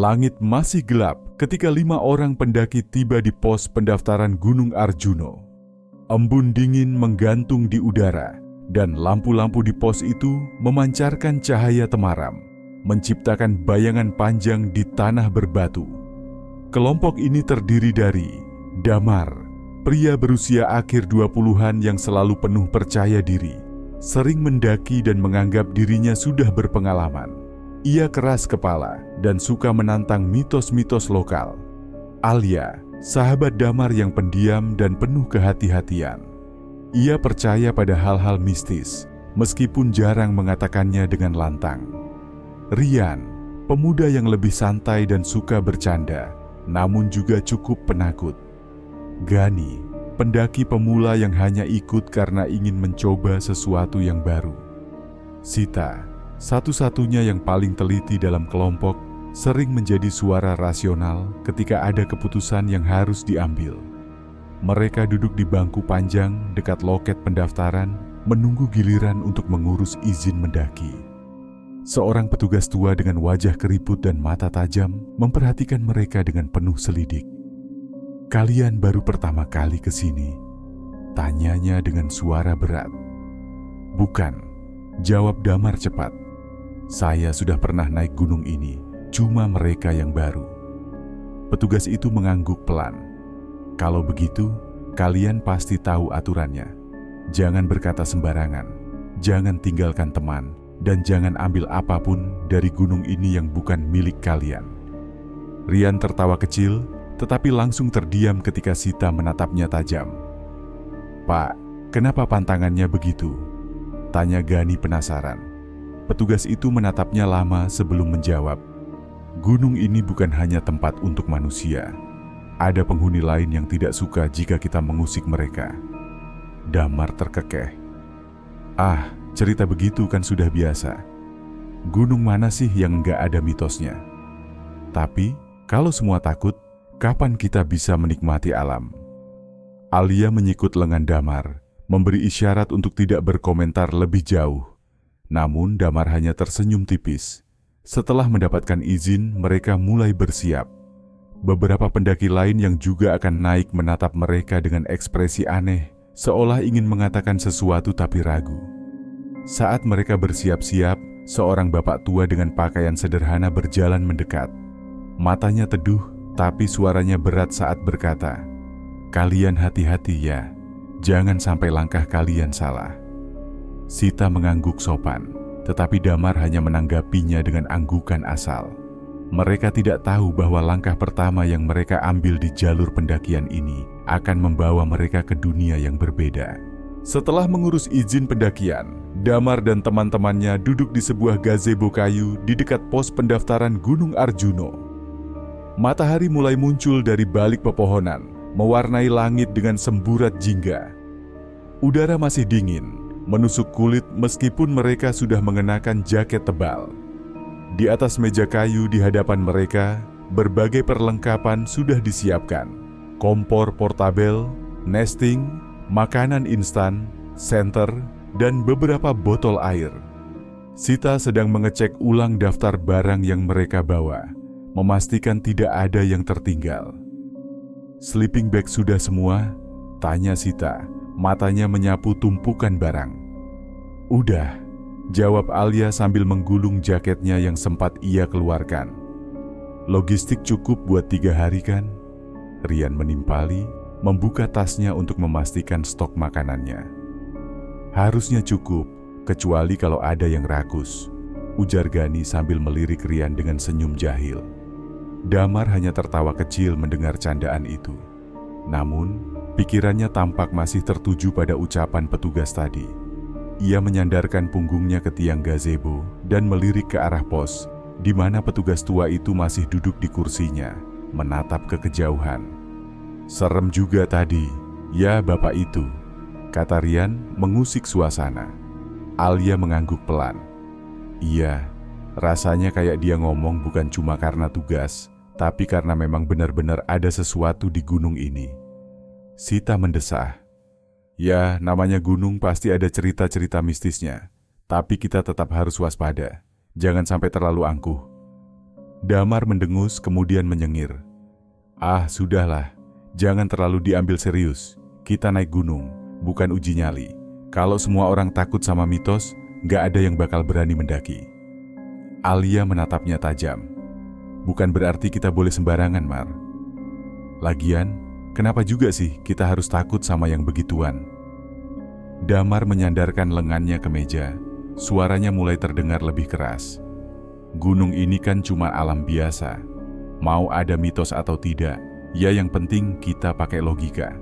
Langit masih gelap ketika 5 orang pendaki tiba di pos pendaftaran Gunung Arjuno. Embun dingin menggantung di udara, dan lampu-lampu di pos itu memancarkan cahaya temaram, menciptakan bayangan panjang di tanah berbatu. Kelompok ini terdiri dari Damar, pria berusia akhir 20-an yang selalu penuh percaya diri, sering mendaki dan menganggap dirinya sudah berpengalaman. Ia keras kepala dan suka menantang mitos-mitos lokal. Alia, sahabat Damar yang pendiam dan penuh kehati-hatian. Ia percaya pada hal-hal mistis, meskipun jarang mengatakannya dengan lantang. Rian, pemuda yang lebih santai dan suka bercanda, namun juga cukup penakut. Gani, pendaki pemula yang hanya ikut karena ingin mencoba sesuatu yang baru. Sita, satu-satunya yang paling teliti dalam kelompok, sering menjadi suara rasional ketika ada keputusan yang harus diambil. Mereka duduk di bangku panjang dekat loket pendaftaran, menunggu giliran untuk mengurus izin mendaki. Seorang petugas tua dengan wajah keriput dan mata tajam memperhatikan mereka dengan penuh selidik. "Kalian baru pertama kali ke sini?" tanyanya dengan suara berat. "Bukan," jawab Damar cepat. "Saya sudah pernah naik gunung ini, cuma mereka yang baru." Petugas itu mengangguk pelan. "Kalau begitu, kalian pasti tahu aturannya. Jangan berkata sembarangan, jangan tinggalkan teman, dan jangan ambil apapun dari gunung ini yang bukan milik kalian." Rian tertawa kecil, tetapi langsung terdiam ketika Sita menatapnya tajam. "Pak, kenapa pantangannya begitu?" tanya Gani penasaran. Petugas itu menatapnya lama sebelum menjawab. "Gunung ini bukan hanya tempat untuk manusia. Ada penghuni lain yang tidak suka jika kita mengusik mereka." Damar terkekeh. "Ah, cerita begitu kan sudah biasa. Gunung mana sih yang nggak ada mitosnya? Tapi, kalau semua takut, kapan kita bisa menikmati alam?" Alia menyikut lengan Damar, memberi isyarat untuk tidak berkomentar lebih jauh. Namun Damar hanya tersenyum tipis. Setelah mendapatkan izin, mereka mulai bersiap. Beberapa pendaki lain yang juga akan naik menatap mereka dengan ekspresi aneh, seolah ingin mengatakan sesuatu tapi ragu. Saat mereka bersiap-siap, seorang bapak tua dengan pakaian sederhana berjalan mendekat. Matanya teduh, tapi suaranya berat saat berkata, "Kalian hati-hati ya, jangan sampai langkah kalian salah." Sita mengangguk sopan, tetapi Damar hanya menanggapinya dengan anggukan asal. Mereka tidak tahu bahwa langkah pertama yang mereka ambil di jalur pendakian ini akan membawa mereka ke dunia yang berbeda. Setelah mengurus izin pendakian, Damar dan teman-temannya duduk di sebuah gazebo kayu di dekat pos pendaftaran Gunung Arjuno. Matahari mulai muncul dari balik pepohonan, mewarnai langit dengan semburat jingga. Udara masih dingin, menusuk kulit meskipun mereka sudah mengenakan jaket tebal. Di atas meja kayu di hadapan mereka, berbagai perlengkapan sudah disiapkan. Kompor portabel, nesting, makanan instan, senter, dan beberapa botol air. Sita sedang mengecek ulang daftar barang yang mereka bawa, memastikan tidak ada yang tertinggal. "Sleeping bag sudah semua?" tanya Sita, matanya menyapu tumpukan barang. "Udah," jawab Alia sambil menggulung jaketnya yang sempat ia keluarkan. "Logistik cukup buat 3 hari kan?" Rian menimpali, membuka tasnya untuk memastikan stok makanannya. "Harusnya cukup, kecuali kalau ada yang rakus," ujar Gani sambil melirik Rian dengan senyum jahil. Damar hanya tertawa kecil mendengar candaan itu. Namun, pikirannya tampak masih tertuju pada ucapan petugas tadi. Ia menyandarkan punggungnya ke tiang gazebo dan melirik ke arah pos, di mana petugas tua itu masih duduk di kursinya, menatap ke kejauhan. "Serem juga tadi, ya bapak itu," kata Rian mengusik suasana. Alia mengangguk pelan. "Iya, rasanya kayak dia ngomong bukan cuma karena tugas, tapi karena memang benar-benar ada sesuatu di gunung ini." Sita mendesah. "Ya, namanya gunung pasti ada cerita-cerita mistisnya. Tapi kita tetap harus waspada. Jangan sampai terlalu angkuh." Damar mendengus kemudian menyengir. "Ah, sudahlah. Jangan terlalu diambil serius. Kita naik gunung, bukan uji nyali. Kalau semua orang takut sama mitos, nggak ada yang bakal berani mendaki." Alia menatapnya tajam. "Bukan berarti kita boleh sembarangan, Mar. Lagian, kenapa juga sih kita harus takut sama yang begituan?" Damar menyandarkan lengannya ke meja. Suaranya mulai terdengar lebih keras. "Gunung ini kan cuma alam biasa. Mau ada mitos atau tidak, ya yang penting kita pakai logika.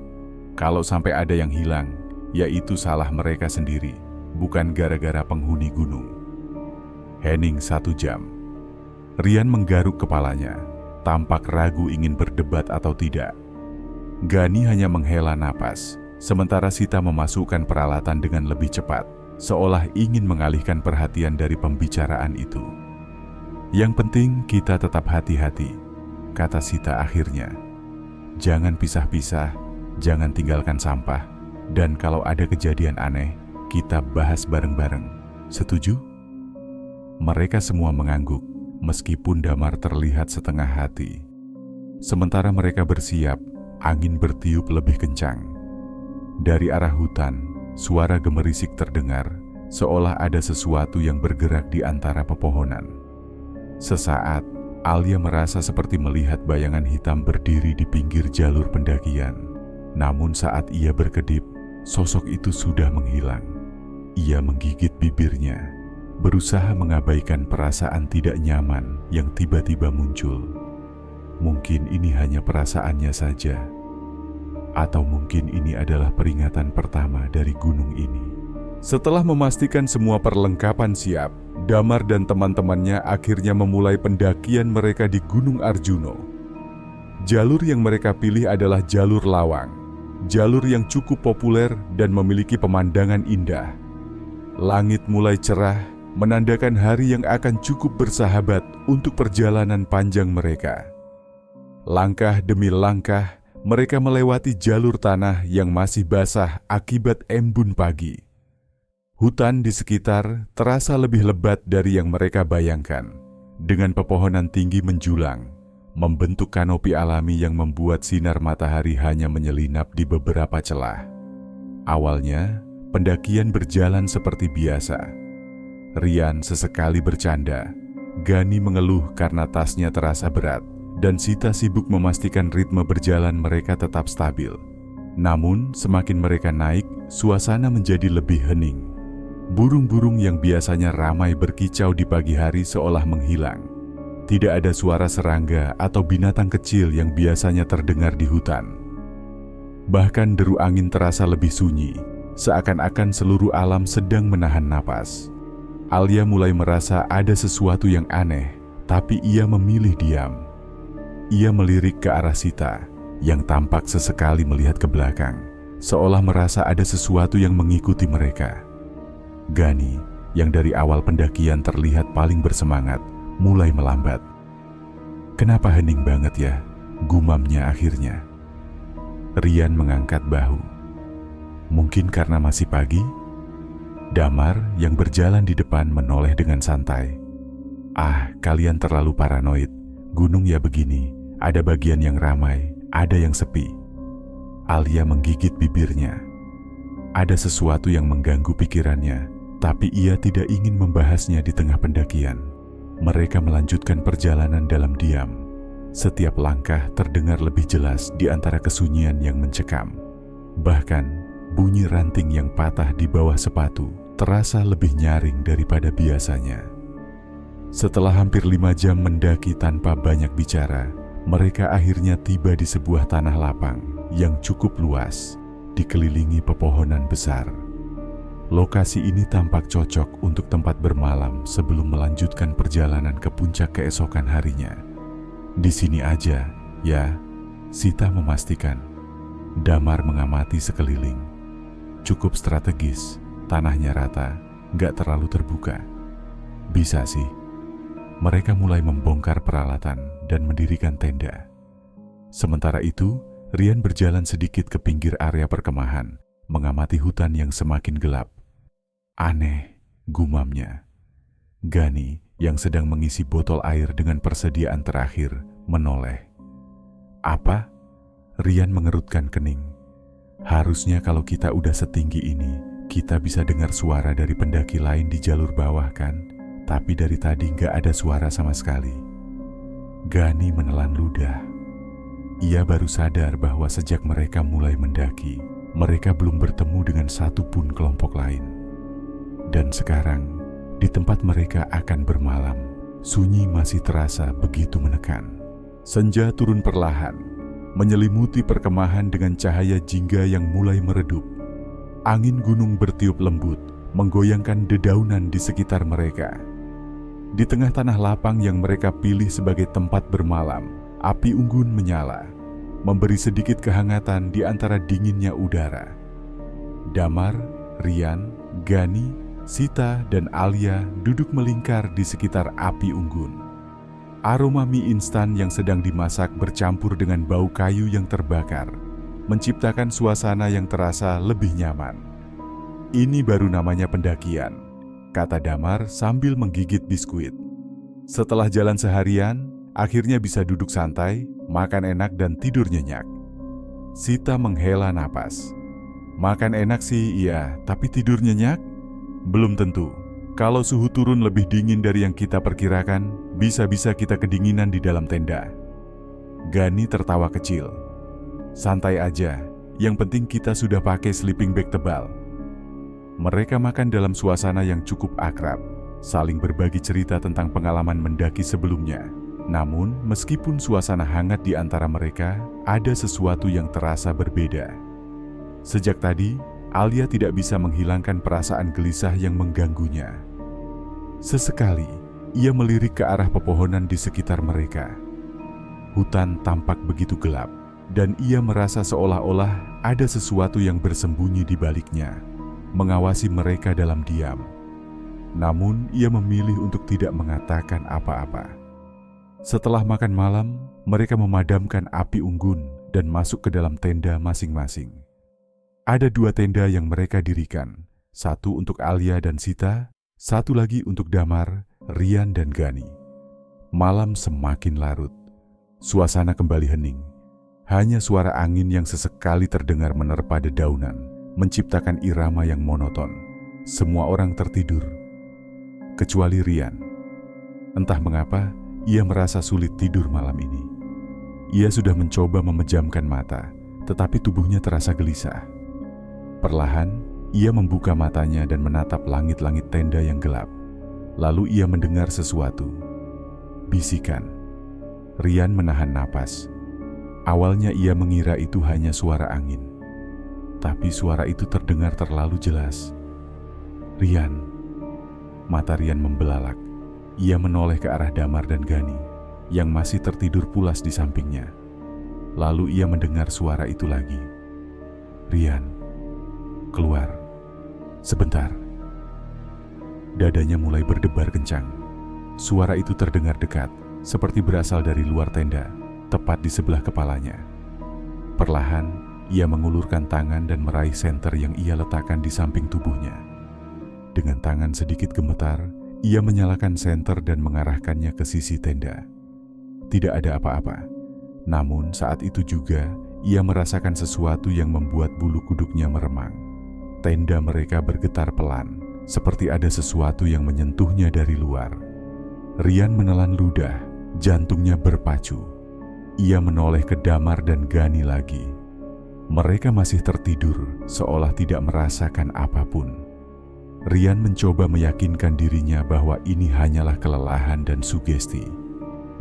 Kalau sampai ada yang hilang, ya itu salah mereka sendiri, bukan gara-gara penghuni gunung." Hening 1 jam. Rian menggaruk kepalanya, tampak ragu ingin berdebat atau tidak. Gani hanya menghela napas, sementara Sita memasukkan peralatan dengan lebih cepat, seolah ingin mengalihkan perhatian dari pembicaraan itu. "Yang penting kita tetap hati-hati," kata Sita akhirnya. "Jangan pisah-pisah, jangan tinggalkan sampah, dan kalau ada kejadian aneh, kita bahas bareng-bareng. Setuju?" Mereka semua mengangguk, meskipun Damar terlihat setengah hati. Sementara mereka bersiap, angin bertiup lebih kencang. Dari arah hutan, suara gemerisik terdengar, seolah ada sesuatu yang bergerak di antara pepohonan. Sesaat, Alia merasa seperti melihat bayangan hitam berdiri di pinggir jalur pendakian. Namun saat ia berkedip, sosok itu sudah menghilang. Ia menggigit bibirnya, berusaha mengabaikan perasaan tidak nyaman yang tiba-tiba muncul. Mungkin ini hanya perasaannya saja, atau mungkin ini adalah peringatan pertama dari gunung ini. Setelah memastikan semua perlengkapan siap, Damar dan teman-temannya akhirnya memulai pendakian mereka di Gunung Arjuno. Jalur yang mereka pilih adalah jalur Lawang, jalur yang cukup populer dan memiliki pemandangan indah. Langit mulai cerah, menandakan hari yang akan cukup bersahabat untuk perjalanan panjang mereka. Langkah demi langkah, mereka melewati jalur tanah yang masih basah akibat embun pagi. Hutan di sekitar terasa lebih lebat dari yang mereka bayangkan, dengan pepohonan tinggi menjulang, membentuk kanopi alami yang membuat sinar matahari hanya menyelinap di beberapa celah. Awalnya, pendakian berjalan seperti biasa. Rian sesekali bercanda, Gani mengeluh karena tasnya terasa berat, dan Sita sibuk memastikan ritme berjalan mereka tetap stabil. Namun, semakin mereka naik, suasana menjadi lebih hening. Burung-burung yang biasanya ramai berkicau di pagi hari seolah menghilang. Tidak ada suara serangga atau binatang kecil yang biasanya terdengar di hutan. Bahkan deru angin terasa lebih sunyi, seakan-akan seluruh alam sedang menahan napas. Alia mulai merasa ada sesuatu yang aneh, tapi ia memilih diam. Ia melirik ke arah Sita, yang tampak sesekali melihat ke belakang, seolah merasa ada sesuatu yang mengikuti mereka. Gani, yang dari awal pendakian terlihat paling bersemangat, mulai melambat. "Kenapa hening banget ya?" gumamnya akhirnya. Rian mengangkat bahu. "Mungkin karena masih pagi?" Damar yang berjalan di depan menoleh dengan santai. "Ah, kalian terlalu paranoid. Gunung ya begini, ada bagian yang ramai, ada yang sepi." Alia menggigit bibirnya. Ada sesuatu yang mengganggu pikirannya, tapi ia tidak ingin membahasnya di tengah pendakian. Mereka melanjutkan perjalanan dalam diam. Setiap langkah terdengar lebih jelas di antara kesunyian yang mencekam. Bahkan, bunyi ranting yang patah di bawah sepatu terasa lebih nyaring daripada biasanya. Setelah hampir 5 jam mendaki tanpa banyak bicara, mereka akhirnya tiba di sebuah tanah lapang yang cukup luas, dikelilingi pepohonan besar. Lokasi ini tampak cocok untuk tempat bermalam sebelum melanjutkan perjalanan ke puncak keesokan harinya. "Di sini aja, ya," Sita memastikan. Damar mengamati sekeliling. Cukup strategis, tanahnya rata, nggak terlalu terbuka. "Bisa sih." Mereka mulai membongkar peralatan dan mendirikan tenda. Sementara itu, Rian berjalan sedikit ke pinggir area perkemahan, mengamati hutan yang semakin gelap. "Aneh," gumamnya. Gani yang sedang mengisi botol air dengan persediaan terakhir, menoleh. "Apa?" Rian mengerutkan kening. "Harusnya kalau kita udah setinggi ini, kita bisa dengar suara dari pendaki lain di jalur bawah kan? Tapi dari tadi nggak ada suara sama sekali." Gani menelan ludah. Ia baru sadar bahwa sejak mereka mulai mendaki, mereka belum bertemu dengan satu pun kelompok lain. Dan sekarang, di tempat mereka akan bermalam, sunyi masih terasa begitu menekan. Senja turun perlahan, menyelimuti perkemahan dengan cahaya jingga yang mulai meredup. Angin gunung bertiup lembut, menggoyangkan dedaunan di sekitar mereka. Di tengah tanah lapang yang mereka pilih sebagai tempat bermalam, api unggun menyala, memberi sedikit kehangatan di antara dinginnya udara. Damar, Rian, Gani, Sita, dan Alia duduk melingkar di sekitar api unggun. Aroma mie instan yang sedang dimasak bercampur dengan bau kayu yang terbakar, menciptakan suasana yang terasa lebih nyaman. "Ini baru namanya pendakian," kata Damar sambil menggigit biskuit. "Setelah jalan seharian, akhirnya bisa duduk santai, makan enak dan tidur nyenyak." Sita menghela napas. "Makan enak sih iya, tapi tidur nyenyak? Belum tentu. Kalau suhu turun lebih dingin dari yang kita perkirakan, bisa-bisa kita kedinginan di dalam tenda." Gani tertawa kecil. "Santai aja, yang penting kita sudah pakai sleeping bag tebal." Mereka makan dalam suasana yang cukup akrab, saling berbagi cerita tentang pengalaman mendaki sebelumnya. Namun, meskipun suasana hangat di antara mereka, ada sesuatu yang terasa berbeda. Sejak tadi, Alia tidak bisa menghilangkan perasaan gelisah yang mengganggunya. Sesekali, ia melirik ke arah pepohonan di sekitar mereka. Hutan tampak begitu gelap, dan ia merasa seolah-olah ada sesuatu yang bersembunyi di baliknya, mengawasi mereka dalam diam. Namun, ia memilih untuk tidak mengatakan apa-apa. Setelah makan malam, mereka memadamkan api unggun dan masuk ke dalam tenda masing-masing. Ada 2 tenda yang mereka dirikan, satu untuk Alia dan Sita, satu lagi untuk Damar, Rian, dan Gani. Malam semakin larut. Suasana kembali hening. Hanya suara angin yang sesekali terdengar menerpa dedaunan, menciptakan irama yang monoton. Semua orang tertidur, kecuali Rian. Entah mengapa, ia merasa sulit tidur malam ini. Ia sudah mencoba memejamkan mata, tetapi tubuhnya terasa gelisah. Perlahan, ia membuka matanya dan menatap langit-langit tenda yang gelap. Lalu ia mendengar sesuatu. Bisikan. Rian menahan napas. Awalnya ia mengira itu hanya suara angin. Tapi suara itu terdengar terlalu jelas. "Rian." Mata Rian membelalak. Ia menoleh ke arah Damar dan Gani, yang masih tertidur pulas di sampingnya. Lalu ia mendengar suara itu lagi. "Rian, keluar. Sebentar." Dadanya mulai berdebar kencang. Suara itu terdengar dekat, seperti berasal dari luar tenda, tepat di sebelah kepalanya. Perlahan, ia mengulurkan tangan dan meraih senter yang ia letakkan di samping tubuhnya. Dengan tangan sedikit gemetar, ia menyalakan senter dan mengarahkannya ke sisi tenda. Tidak ada apa-apa. Namun saat itu juga, ia merasakan sesuatu yang membuat bulu kuduknya meremang. Tenda mereka bergetar pelan, seperti ada sesuatu yang menyentuhnya dari luar. Rian menelan ludah, jantungnya berpacu. Ia menoleh ke Damar dan Gani lagi. Mereka masih tertidur, seolah tidak merasakan apapun. Rian mencoba meyakinkan dirinya bahwa ini hanyalah kelelahan dan sugesti.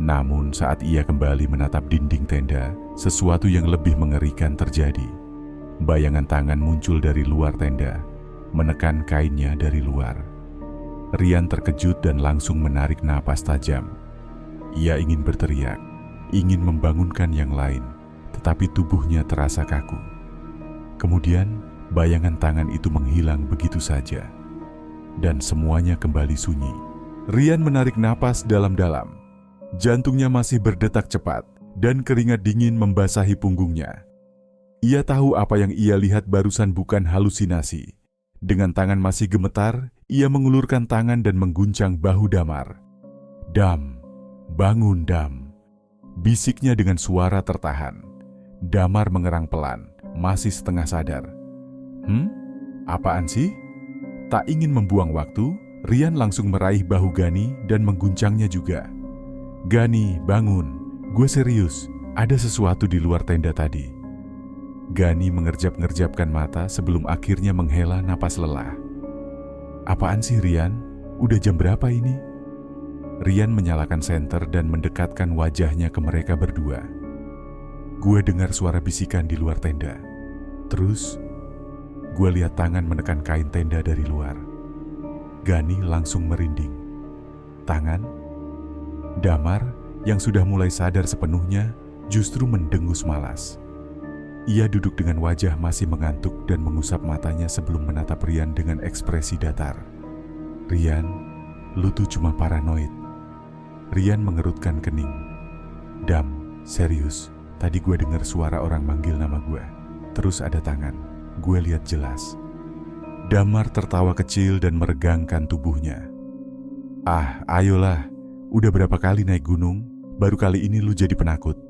Namun saat ia kembali menatap dinding tenda, sesuatu yang lebih mengerikan terjadi. Bayangan tangan muncul dari luar tenda, menekan kainnya dari luar. Rian terkejut dan langsung menarik napas tajam. Ia ingin berteriak, ingin membangunkan yang lain, tetapi tubuhnya terasa kaku. Kemudian, bayangan tangan itu menghilang begitu saja, dan semuanya kembali sunyi. Rian menarik napas dalam-dalam. Jantungnya masih berdetak cepat, dan keringat dingin membasahi punggungnya. Ia tahu apa yang ia lihat barusan bukan halusinasi. Dengan tangan masih gemetar, ia mengulurkan tangan dan mengguncang bahu Damar. "Dam, bangun Dam," bisiknya dengan suara tertahan. Damar mengerang pelan, masih setengah sadar. Apaan sih?" Tak ingin membuang waktu, Rian langsung meraih bahu Gani dan mengguncangnya juga. "Gani, bangun. Gue serius, ada sesuatu di luar tenda tadi." Gani mengerjap-ngerjapkan mata sebelum akhirnya menghela napas lelah. "Apaan sih Rian? Udah jam berapa ini?" Rian menyalakan senter dan mendekatkan wajahnya ke mereka berdua. "Gue dengar suara bisikan di luar tenda. Terus, gue lihat tangan menekan kain tenda dari luar." Gani langsung merinding. Tangan? Damar, yang sudah mulai sadar sepenuhnya, justru mendengus malas. Ia duduk dengan wajah masih mengantuk dan mengusap matanya sebelum menatap Rian dengan ekspresi datar. "Rian, lu tuh cuma paranoid." Rian mengerutkan kening. "Dam, serius, tadi gue dengar suara orang manggil nama gue. Terus ada tangan, gue lihat jelas." Damar tertawa kecil dan meregangkan tubuhnya. "Ah, ayolah, udah berapa kali naik gunung, baru kali ini lu jadi penakut.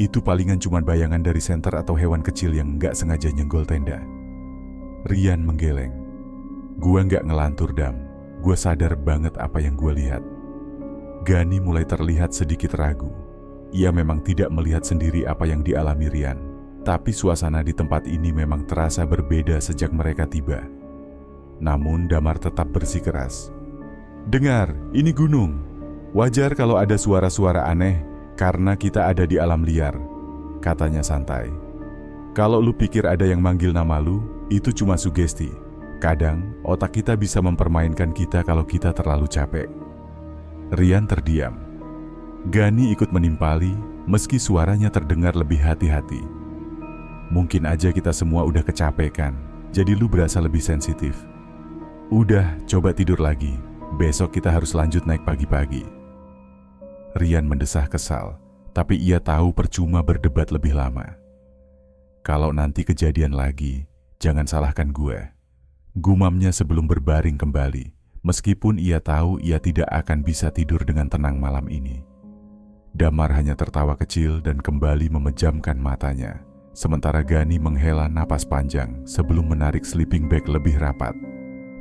Itu palingan cuma bayangan dari senter atau hewan kecil yang nggak sengaja nyenggol tenda." Rian menggeleng. "Gua nggak ngelantur Dam, gue sadar banget apa yang gue lihat." Gani mulai terlihat sedikit ragu. Ia memang tidak melihat sendiri apa yang dialami Rian, tapi suasana di tempat ini memang terasa berbeda sejak mereka tiba. Namun Damar tetap bersikeras. "Dengar, ini gunung. Wajar kalau ada suara-suara aneh karena kita ada di alam liar," katanya santai. "Kalau lu pikir ada yang manggil nama lu, itu cuma sugesti. Kadang otak kita bisa mempermainkan kita kalau kita terlalu capek." Rian terdiam. Gani ikut menimpali meski suaranya terdengar lebih hati-hati. "Mungkin aja kita semua udah kecapekan, jadi lu berasa lebih sensitif. Udah, coba tidur lagi. Besok kita harus lanjut naik pagi-pagi." Rian mendesah kesal, tapi ia tahu percuma berdebat lebih lama. "Kalau nanti kejadian lagi, jangan salahkan gue," gumamnya sebelum berbaring kembali, meskipun ia tahu ia tidak akan bisa tidur dengan tenang malam ini. Damar hanya tertawa kecil dan kembali memejamkan matanya, sementara Gani menghela napas panjang sebelum menarik sleeping bag lebih rapat.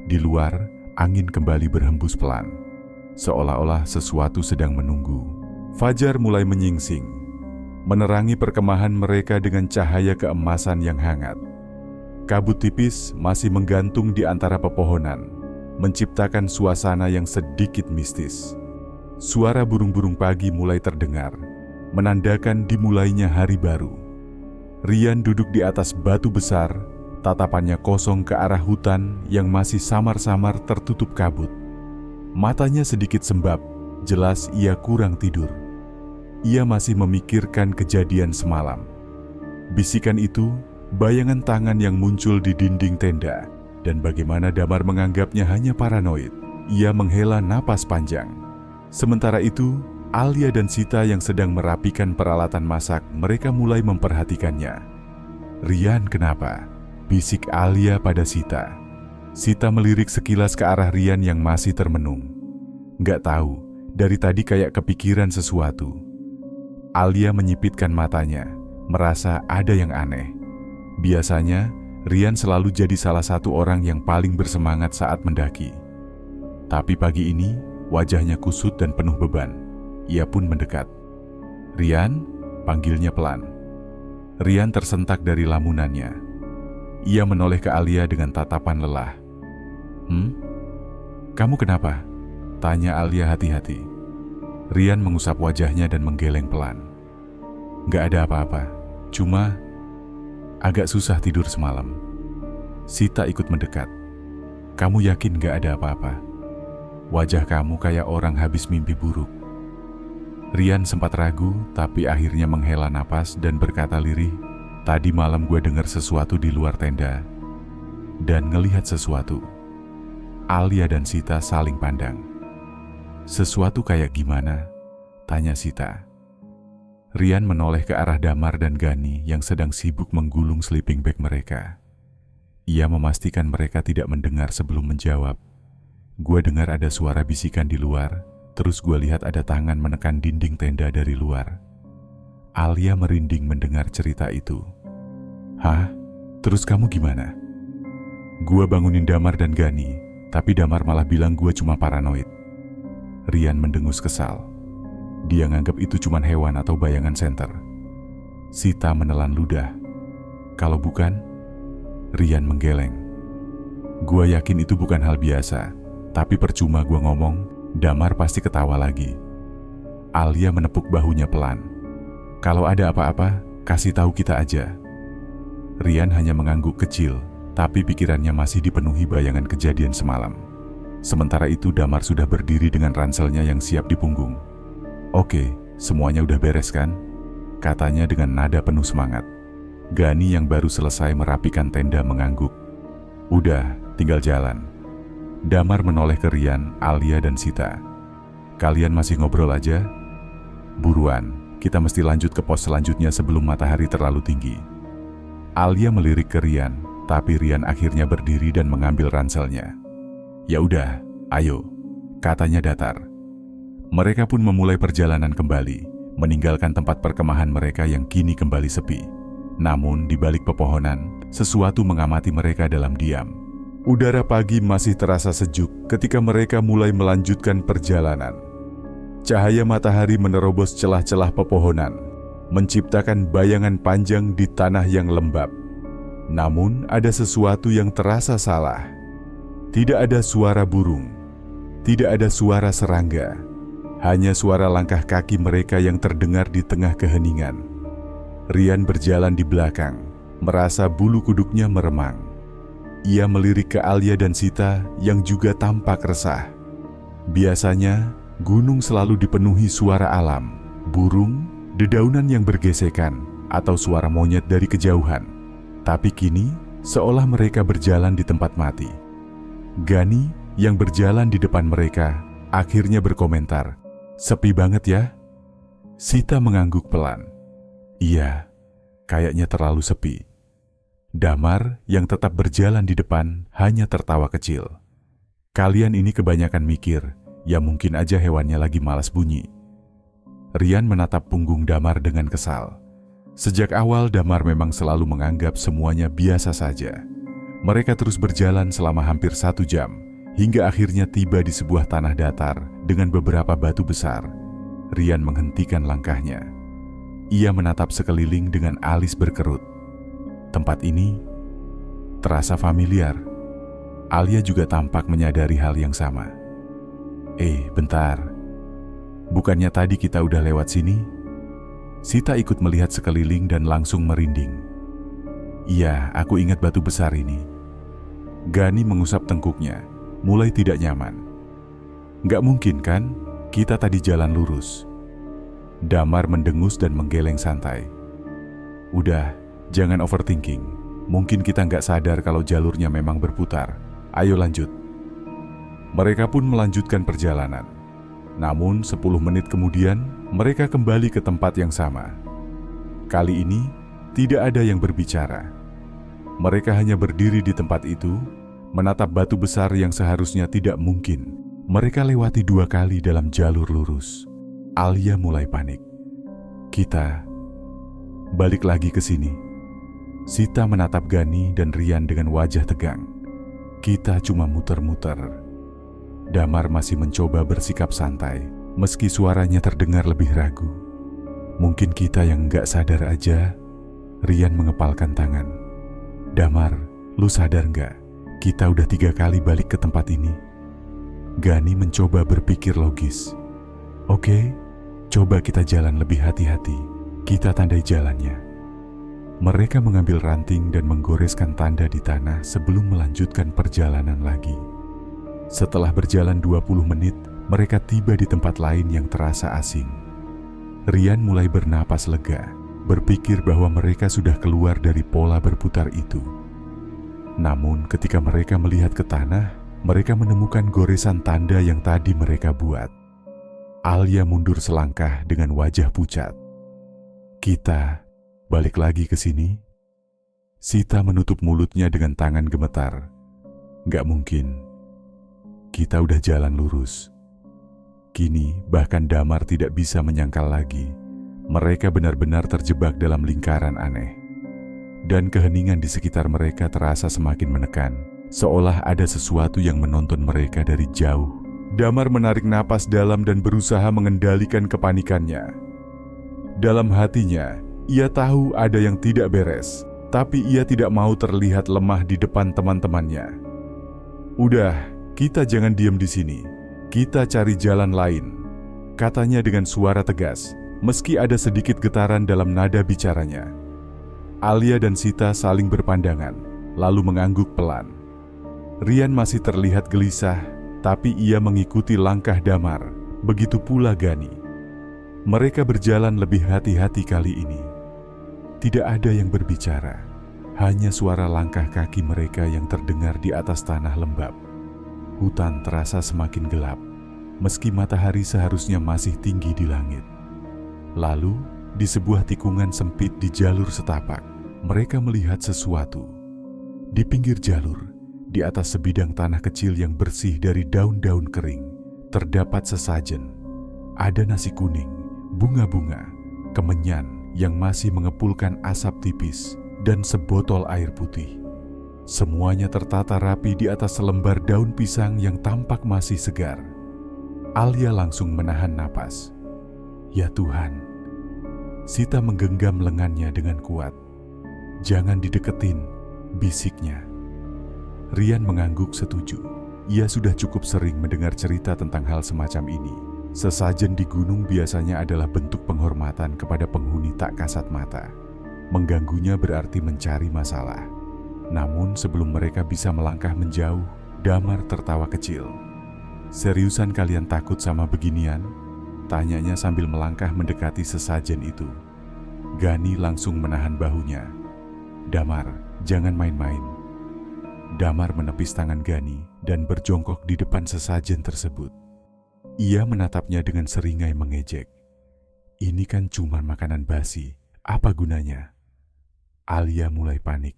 Di luar, angin kembali berhembus pelan, seolah-olah sesuatu sedang menunggu. Fajar mulai menyingsing, menerangi perkemahan mereka dengan cahaya keemasan yang hangat. Kabut tipis masih menggantung di antara pepohonan, menciptakan suasana yang sedikit mistis. Suara burung-burung pagi mulai terdengar, menandakan dimulainya hari baru. Rian duduk di atas batu besar, tatapannya kosong ke arah hutan yang masih samar-samar tertutup kabut. Matanya sedikit sembab, jelas ia kurang tidur. Ia masih memikirkan kejadian semalam. Bisikan itu, bayangan tangan yang muncul di dinding tenda, dan bagaimana Damar menganggapnya hanya paranoid. Ia menghela napas panjang. Sementara itu, Alia dan Sita yang sedang merapikan peralatan masak, mereka mulai memperhatikannya. "Rian, kenapa?" bisik Alia pada Sita. Sita melirik sekilas ke arah Rian yang masih termenung. "Nggak tahu, dari tadi kayak kepikiran sesuatu." Alia menyipitkan matanya, merasa ada yang aneh. Biasanya, Rian selalu jadi salah satu orang yang paling bersemangat saat mendaki. Tapi pagi ini, wajahnya kusut dan penuh beban. Ia pun mendekat. "Rian?" panggilnya pelan. Rian tersentak dari lamunannya. Ia menoleh ke Alia dengan tatapan lelah. Kamu kenapa?" tanya Alia hati-hati. Rian mengusap wajahnya dan menggeleng pelan. "Nggak ada apa-apa, cuma agak susah tidur semalam." Sita ikut mendekat. "Kamu yakin nggak ada apa-apa? Wajah kamu kayak orang habis mimpi buruk." Rian sempat ragu, tapi akhirnya menghela napas dan berkata lirih, "Tadi malam gue dengar sesuatu di luar tenda dan ngelihat sesuatu." Alia dan Sita saling pandang. "Sesuatu kayak gimana?" tanya Sita. Rian menoleh ke arah Damar dan Gani yang sedang sibuk menggulung sleeping bag mereka. Ia memastikan mereka tidak mendengar sebelum menjawab. "Gue dengar ada suara bisikan di luar, Terus gue lihat ada tangan menekan dinding tenda dari luar. Alia merinding mendengar cerita itu. Hah? Terus kamu gimana? Gue bangunin Damar dan Gani, tapi Damar malah bilang gue cuma paranoid. Rian mendengus kesal. Dia nganggap itu cuma hewan atau bayangan senter. Sita menelan ludah. Kalau bukan, Rian menggeleng. Gue yakin itu bukan hal biasa, tapi percuma gue ngomong, Damar pasti ketawa lagi. Alia menepuk bahunya pelan. Kalau ada apa-apa, kasih tahu kita aja. Rian hanya mengangguk kecil, tapi pikirannya masih dipenuhi bayangan kejadian semalam. Sementara itu Damar sudah berdiri dengan ranselnya yang siap di punggung. Oke, semuanya udah beres kan? Katanya dengan nada penuh semangat. Gani yang baru selesai merapikan tenda mengangguk. Udah, tinggal jalan. Damar menoleh ke Rian, Alia dan Sita. Kalian masih ngobrol aja? Buruan, kita mesti lanjut ke pos selanjutnya sebelum matahari terlalu tinggi. Alia melirik ke Rian, tapi Rian akhirnya berdiri dan mengambil ranselnya. Ya udah, ayo, katanya datar. Mereka pun memulai perjalanan kembali, meninggalkan tempat perkemahan mereka yang kini kembali sepi. Namun di balik pepohonan, sesuatu mengamati mereka dalam diam. Udara pagi masih terasa sejuk ketika mereka mulai melanjutkan perjalanan. Cahaya matahari menerobos celah-celah pepohonan, menciptakan bayangan panjang di tanah yang lembab. Namun ada sesuatu yang terasa salah. Tidak ada suara burung, tidak ada suara serangga, hanya suara langkah kaki mereka yang terdengar di tengah keheningan. Rian berjalan di belakang, merasa bulu kuduknya meremang. Ia melirik ke Alia dan Sita yang juga tampak resah. Biasanya, gunung selalu dipenuhi suara alam, burung, dedaunan yang bergesekan, atau suara monyet dari kejauhan. Tapi kini, seolah mereka berjalan di tempat mati. Gani yang berjalan di depan mereka akhirnya berkomentar, "Sepi banget ya?" Sita mengangguk pelan. Iya, kayaknya terlalu sepi. Damar yang tetap berjalan di depan hanya tertawa kecil. Kalian ini kebanyakan mikir, ya mungkin aja hewannya lagi malas bunyi. Rian menatap punggung Damar dengan kesal. Sejak awal Damar memang selalu menganggap semuanya biasa saja. Mereka terus berjalan selama hampir 1 jam, hingga akhirnya tiba di sebuah tanah datar dengan beberapa batu besar. Rian menghentikan langkahnya. Ia menatap sekeliling dengan alis berkerut. Tempat ini terasa familiar. Alia juga tampak menyadari hal yang sama. Bentar. Bukannya tadi kita udah lewat sini? Sita ikut melihat sekeliling dan langsung merinding. Iya, aku ingat batu besar ini. Gani mengusap tengkuknya, mulai tidak nyaman. Nggak mungkin kan, kita tadi jalan lurus. Damar mendengus dan menggeleng santai. Udah, jangan overthinking. Mungkin kita nggak sadar kalau jalurnya memang berputar. Ayo lanjut. Mereka pun melanjutkan perjalanan. Namun 10 menit kemudian, mereka kembali ke tempat yang sama. Kali ini, tidak ada yang berbicara. Mereka hanya berdiri di tempat itu, menatap batu besar yang seharusnya tidak mungkin mereka lewati 2 kali dalam jalur lurus. Alia mulai panik. Kita balik lagi ke sini. Sita menatap Gani dan Rian dengan wajah tegang. Kita cuma muter-muter. Damar masih mencoba bersikap santai, meski suaranya terdengar lebih ragu. Mungkin kita yang nggak sadar aja. Rian mengepalkan tangan. Damar, lu sadar nggak? Kita udah 3 kali balik ke tempat ini. Gani mencoba berpikir logis. Oke, coba kita jalan lebih hati-hati. Kita tandai jalannya. Mereka mengambil ranting dan menggoreskan tanda di tanah sebelum melanjutkan perjalanan lagi. Setelah berjalan 20 menit, mereka tiba di tempat lain yang terasa asing. Rian mulai bernapas lega, berpikir bahwa mereka sudah keluar dari pola berputar itu. Namun ketika mereka melihat ke tanah, mereka menemukan goresan tanda yang tadi mereka buat. Alia mundur selangkah dengan wajah pucat. Kita balik lagi ke sini? Sita menutup mulutnya dengan tangan gemetar. Gak mungkin. Kita udah jalan lurus. Kini bahkan Damar tidak bisa menyangkal lagi. Mereka benar-benar terjebak dalam lingkaran aneh. Dan keheningan di sekitar mereka terasa semakin menekan, seolah ada sesuatu yang menonton mereka dari jauh. Damar menarik napas dalam dan berusaha mengendalikan kepanikannya. Dalam hatinya, ia tahu ada yang tidak beres, tapi ia tidak mau terlihat lemah di depan teman-temannya. "Udah, kita jangan diam di sini. Kita cari jalan lain," katanya dengan suara tegas, meski ada sedikit getaran dalam nada bicaranya. Alia dan Sita saling berpandangan, lalu mengangguk pelan. Rian masih terlihat gelisah, tapi ia mengikuti langkah Damar, begitu pula Gani. Mereka berjalan lebih hati-hati kali ini. Tidak ada yang berbicara, hanya suara langkah kaki mereka yang terdengar di atas tanah lembab. Hutan terasa semakin gelap, meski matahari seharusnya masih tinggi di langit. Lalu, di sebuah tikungan sempit di jalur setapak, mereka melihat sesuatu. Di pinggir jalur, di atas sebidang tanah kecil yang bersih dari daun-daun kering, terdapat sesajen. Ada nasi kuning, bunga-bunga, kemenyan yang masih mengepulkan asap tipis, dan sebotol air putih. Semuanya tertata rapi di atas selembar daun pisang yang tampak masih segar. Alia langsung menahan napas. "Ya Tuhan." Sita menggenggam lengannya dengan kuat. "Jangan dideketin," bisiknya. Rian mengangguk setuju. Ia sudah cukup sering mendengar cerita tentang hal semacam ini. Sesajen di gunung biasanya adalah bentuk penghormatan kepada penghuni tak kasat mata. Mengganggunya berarti mencari masalah. Namun sebelum mereka bisa melangkah menjauh, Damar tertawa kecil. "Seriusan kalian takut sama beginian?" tanyanya sambil melangkah mendekati sesajen itu. Gani langsung menahan bahunya. "Damar, jangan main-main." Damar menepis tangan Gani dan berjongkok di depan sesajen tersebut. Ia menatapnya dengan seringai mengejek. "Ini kan cuma makanan basi, apa gunanya?" Alia mulai panik.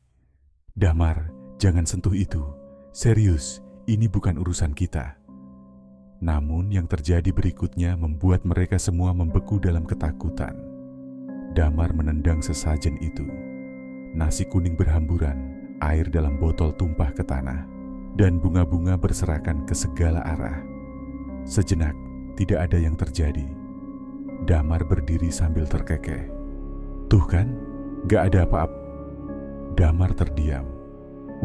"Damar, jangan sentuh itu. Serius, ini bukan urusan kita." Namun yang terjadi berikutnya membuat mereka semua membeku dalam ketakutan. Damar menendang sesajen itu. Nasi kuning berhamburan, air dalam botol tumpah ke tanah, dan bunga-bunga berserakan ke segala arah. Sejenak, tidak ada yang terjadi. Damar berdiri sambil terkekeh. "Tuh kan, gak ada apa-apa." Damar terdiam.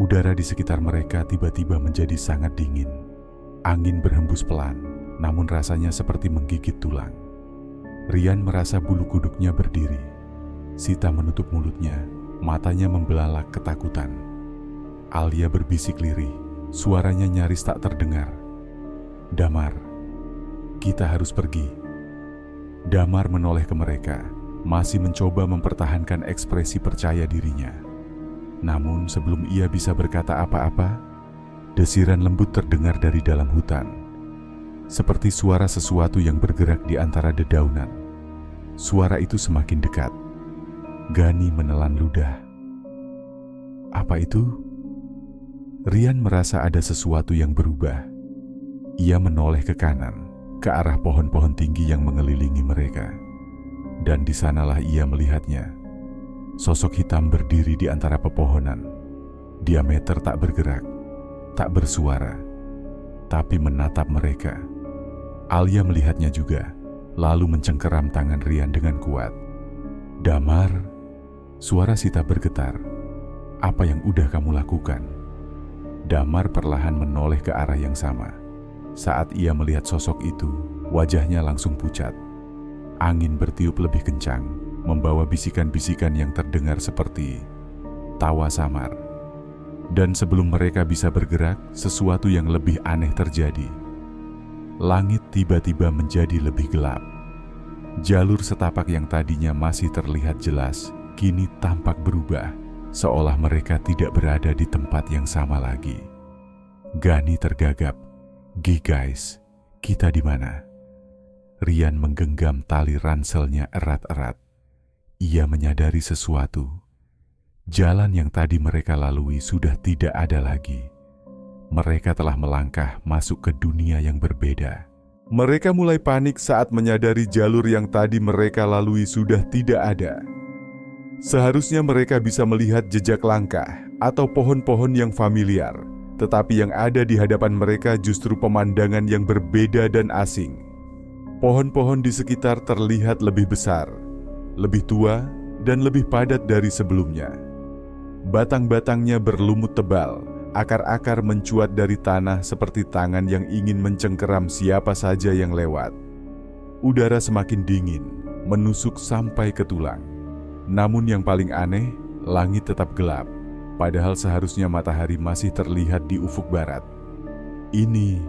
Udara di sekitar mereka tiba-tiba menjadi sangat dingin. Angin berhembus pelan, namun rasanya seperti menggigit tulang. Rian merasa bulu kuduknya berdiri. Sita menutup mulutnya, matanya membelalak ketakutan. Alia berbisik lirih, suaranya nyaris tak terdengar. "Damar, kita harus pergi." Damar menoleh ke mereka, masih mencoba mempertahankan ekspresi percaya dirinya. Namun sebelum ia bisa berkata apa-apa, desiran lembut terdengar dari dalam hutan. Seperti suara sesuatu yang bergerak di antara dedaunan. Suara itu semakin dekat. Gani menelan ludah. Apa itu? Rian merasa ada sesuatu yang berubah. Ia menoleh ke kanan, ke arah pohon-pohon tinggi yang mengelilingi mereka. Dan di sanalah ia melihatnya. Sosok hitam berdiri di antara pepohonan. Diameter tak bergerak, tak bersuara, tapi menatap mereka. Alia melihatnya juga, lalu mencengkeram tangan Rian dengan kuat. "Damar," suara Sita bergetar. "Apa yang udah kamu lakukan?" Damar perlahan menoleh ke arah yang sama. Saat ia melihat sosok itu, wajahnya langsung pucat. Angin bertiup lebih kencang, membawa bisikan-bisikan yang terdengar seperti tawa samar. Dan sebelum mereka bisa bergerak, sesuatu yang lebih aneh terjadi. Langit tiba-tiba menjadi lebih gelap. Jalur setapak yang tadinya masih terlihat jelas, kini tampak berubah, seolah mereka tidak berada di tempat yang sama lagi. Gani tergagap. Guys, kita di mana?" Rian menggenggam tali ranselnya erat-erat. Ia menyadari sesuatu. Jalan yang tadi mereka lalui sudah tidak ada lagi. Mereka telah melangkah masuk ke dunia yang berbeda. Mereka mulai panik saat menyadari jalur yang tadi mereka lalui sudah tidak ada. Seharusnya mereka bisa melihat jejak langkah atau pohon-pohon yang familiar, tetapi yang ada di hadapan mereka justru pemandangan yang berbeda dan asing. Pohon-pohon di sekitar terlihat lebih besar, lebih tua, dan lebih padat dari sebelumnya. Batang-batangnya berlumut tebal, akar-akar mencuat dari tanah seperti tangan yang ingin mencengkeram siapa saja yang lewat. Udara semakin dingin, menusuk sampai ke tulang. Namun yang paling aneh, langit tetap gelap, padahal seharusnya matahari masih terlihat di ufuk barat. Ini